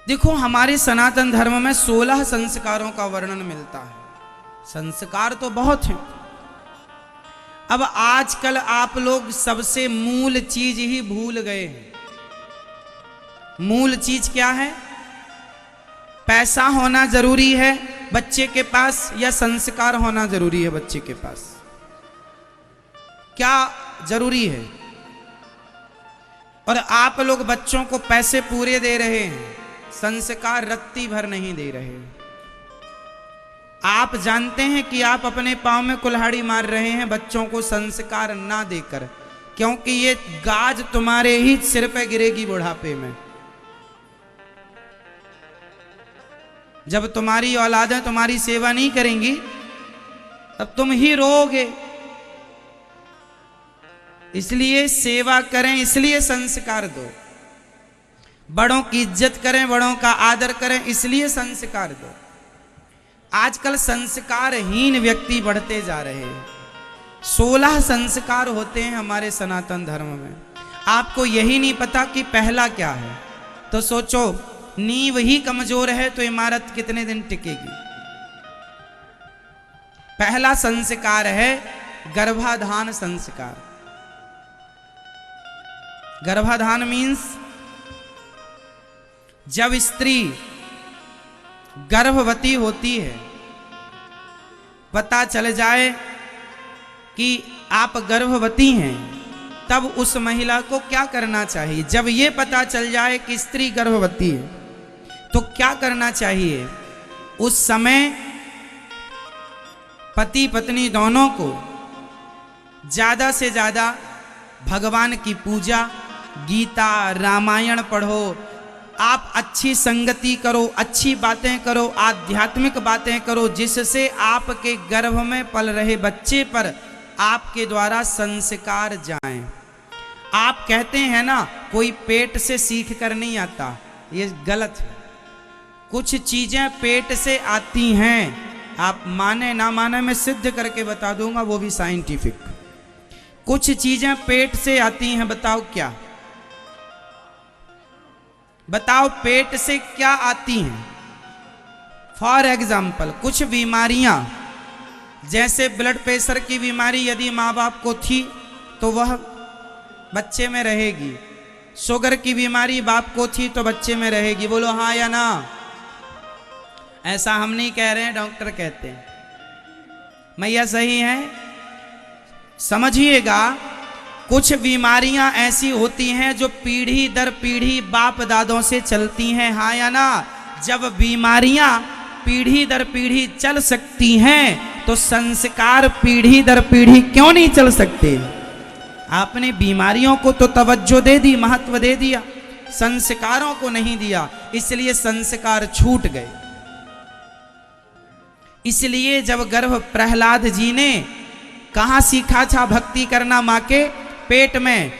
देखो, हमारे सनातन धर्म में 16 संस्कारों का वर्णन मिलता है। संस्कार तो बहुत हैं। अब आजकल आप लोग सबसे मूल चीज ही भूल गए हैं। मूल चीज क्या है? पैसा होना जरूरी है बच्चे के पास या संस्कार होना जरूरी है बच्चे के पास? क्या जरूरी है? और आप लोग बच्चों को पैसे पूरे दे रहे हैं, संस्कार रत्ती भर नहीं दे रहे। आप जानते हैं कि आप अपने पांव में कुल्हाड़ी मार रहे हैं बच्चों को संस्कार ना देकर, क्योंकि ये गाज तुम्हारे ही सिर पे गिरेगी बुढ़ापे में। जब तुम्हारी औलादें तुम्हारी सेवा नहीं करेंगी तब तुम ही रोओगे। इसलिए सेवा करें, इसलिए संस्कार दो। बड़ों की इज्जत करें, बड़ों का आदर करें, इसलिए संस्कार दो। आजकल संस्कारहीन व्यक्ति बढ़ते जा रहे हैं। 16 संस्कार होते हैं हमारे सनातन धर्म में। आपको यही नहीं पता कि पहला क्या है। तो सोचो, नींव ही कमजोर है तो इमारत कितने दिन टिकेगी? पहला संस्कार है गर्भाधान संस्कार। गर्भाधान मीन्स जब स्त्री गर्भवती होती है, पता चल जाए कि आप गर्भवती हैं, तब उस महिला को क्या करना चाहिए? जब ये पता चल जाए कि स्त्री गर्भवती है तो क्या करना चाहिए? उस समय पति पत्नी दोनों को ज्यादा से ज्यादा भगवान की पूजा, गीता, रामायण पढ़ो। आप अच्छी संगति करो, अच्छी बातें करो, आध्यात्मिक बातें करो, जिससे आपके गर्भ में पल रहे बच्चे पर आपके द्वारा संस्कार जाएं। आप कहते हैं ना, कोई पेट से सीख कर नहीं आता, ये गलत है। कुछ चीजें पेट से आती हैं, आप माने ना माने, मैं सिद्ध करके बता दूंगा, वो भी साइंटिफिक। कुछ चीजें पेट से आती हैं, बताओ क्या? बताओ पेट से क्या आती हैं? फॉर एग्जाम्पल, कुछ बीमारियां, जैसे ब्लड प्रेशर की बीमारी यदि माँ बाप को थी तो वह बच्चे में रहेगी। शुगर की बीमारी बाप को थी तो बच्चे में रहेगी। बोलो हाँ या ना? ऐसा हम नहीं कह रहे हैं, डॉक्टर कहते हैं। मैया सही है? समझिएगा, कुछ बीमारियां ऐसी होती हैं जो पीढ़ी दर पीढ़ी बाप दादों से चलती हैं। हाँ या ना? जब बीमारियां पीढ़ी दर पीढ़ी चल सकती हैं तो संस्कार पीढ़ी दर पीढ़ी क्यों नहीं चल सकते? आपने बीमारियों को तो तवज्जो दे दी, महत्व दे दिया, संस्कारों को नहीं दिया, इसलिए संस्कार छूट गए। इसलिए जब गर्भ प्रहलाद जी ने कहाँ सीखा था भक्ति करना? माँ के पेट में।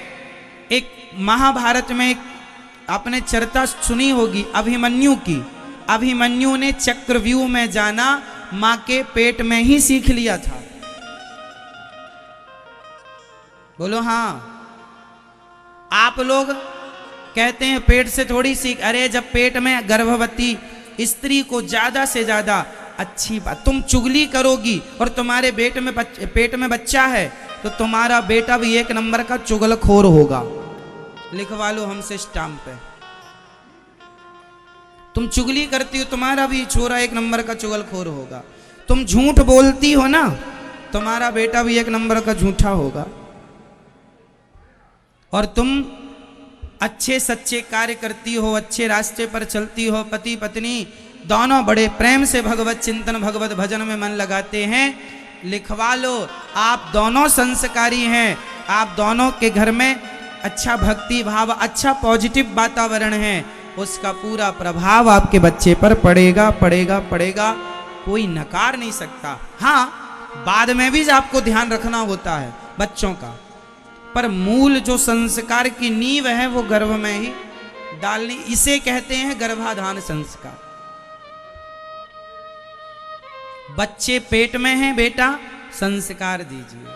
एक महाभारत में आपने चर्चा सुनी होगी अभिमन्यु की। अभिमन्यु ने चक्रव्यूह में जाना माँ के पेट में ही सीख लिया था। बोलो हाँ। आप लोग कहते हैं पेट से थोड़ी सीख। अरे जब पेट में गर्भवती स्त्री को ज्यादा से ज्यादा अच्छी बात, तुम चुगली करोगी और तुम्हारे पेट में बच्चा है तो तुम्हारा बेटा भी एक नंबर का चुगलखोर होगा। लिखवा लो हमसे स्टाम्प पे। तुम चुगली करती हो, तुम्हारा भी छोरा एक नंबर का चुगलखोर होगा। तुम झूठ बोलती हो ना, तुम्हारा बेटा भी एक नंबर का झूठा होगा। और तुम अच्छे सच्चे कार्य करती हो, अच्छे रास्ते पर चलती हो, पति पत्नी दोनों बड़े प्रेम से भगवत चिंतन भगवत भजन में मन लगाते हैं। लिखवा लो, आप दोनों संस्कारी हैं। आप दोनों के घर में अच्छा भक्ति भाव, अच्छा पॉजिटिव वातावरण है, उसका पूरा प्रभाव आपके बच्चे पर पड़ेगा पड़ेगा पड़ेगा। कोई नकार नहीं सकता। हाँ, बाद में भी आपको ध्यान रखना होता है बच्चों का, पर मूल जो संस्कार की नींव है वो गर्भ में ही डालनी। इसे कहते हैं गर्भाधान संस्कार। बच्चे पेट में हैं, बेटा संस्कार दीजिए,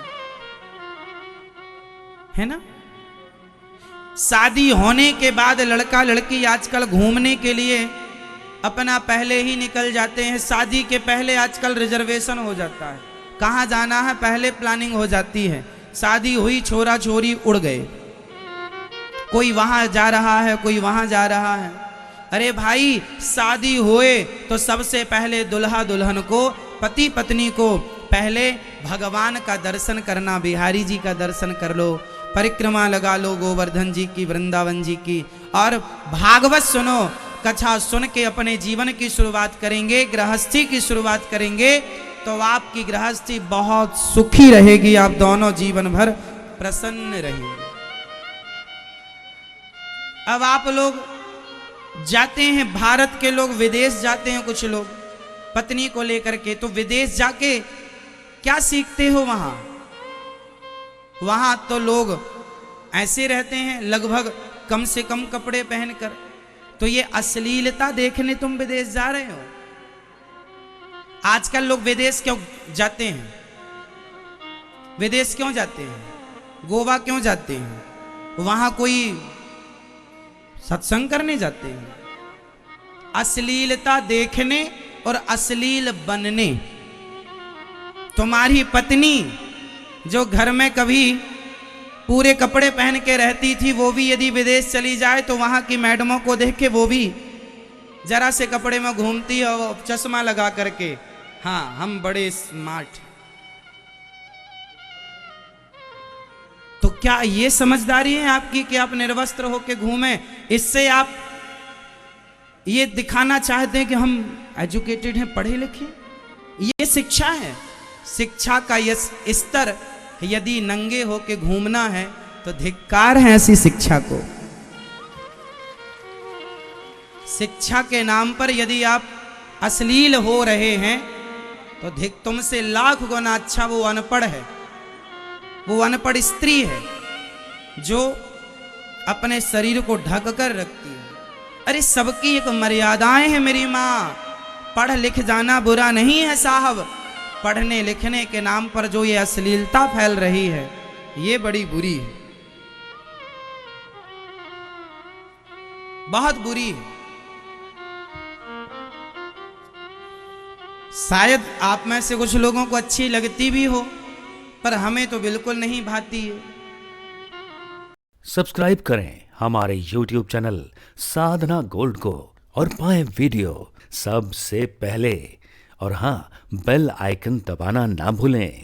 है ना? शादी होने के बाद लड़का लड़की आजकल घूमने के लिए अपना पहले ही निकल जाते हैं। शादी के पहले आजकल रिजर्वेशन हो जाता है, कहाँ जाना है पहले प्लानिंग हो जाती है। शादी हुई, छोरा छोरी उड़ गए, कोई वहां जा रहा है, कोई वहां जा रहा है। अरे भाई, शादी हुए तो सबसे पहले दुल्हा दुल्हन को, पति पत्नी को पहले भगवान का दर्शन करना, बिहारी जी का दर्शन कर लो, परिक्रमा लगा लो गोवर्धन जी की, वृंदावन जी की, और भागवत सुनो, कथा सुन के अपने जीवन की शुरुआत करेंगे, गृहस्थी की शुरुआत करेंगे, तो आपकी गृहस्थी बहुत सुखी रहेगी, आप दोनों जीवन भर प्रसन्न रहेंगे। अब आप लोग जाते हैं, भारत के लोग विदेश जाते हैं, कुछ लोग पत्नी को लेकर के, तो विदेश जाके क्या सीखते हो वहां? वहां तो लोग ऐसे रहते हैं लगभग कम से कम कपड़े पहनकर। तो ये अश्लीलता देखने तुम विदेश जा रहे हो। आजकल लोग विदेश क्यों जाते हैं? विदेश क्यों जाते हैं? गोवा क्यों जाते हैं? वहां कोई सत्संग करने जाते हैं? अश्लीलता देखने और अश्लील बनने। तुम्हारी पत्नी जो घर में कभी पूरे कपड़े पहन के रहती थी, वो भी यदि विदेश चली जाए तो वहां की मैडमों को देख के वो भी जरा से कपड़े में घूमती है, वो चश्मा लगा करके, हाँ हम बड़े स्मार्ट। तो क्या ये समझदारी है आपकी कि आप निर्वस्त्र होकर घूमें? इससे आप ये दिखाना चाहते हैं कि हम एजुकेटेड हैं, पढ़े लिखे? ये शिक्षा है। शिक्षा का यह स्तर, यदि नंगे होके घूमना है तो धिक्कार है ऐसी शिक्षा को। शिक्षा के नाम पर यदि आप अश्लील हो रहे हैं तो तुमसे लाख गुना अच्छा वो अनपढ़ है, वो अनपढ़ स्त्री है जो अपने शरीर को ढक कर रखती है। अरे सबकी एक मर्यादाएं हैं मेरी माँ, पढ़ लिख जाना बुरा नहीं है साहब, पढ़ने लिखने के नाम पर जो ये अश्लीलता फैल रही है ये बड़ी बुरी है, बहुत बुरी है। शायद आप में से कुछ लोगों को अच्छी लगती भी हो, पर हमें तो बिल्कुल नहीं भाती है। सब्सक्राइब करें हमारे YouTube चैनल साधना गोल्ड को और पाएं वीडियो सबसे पहले, और हाँ, बेल आइकन दबाना ना भूलें।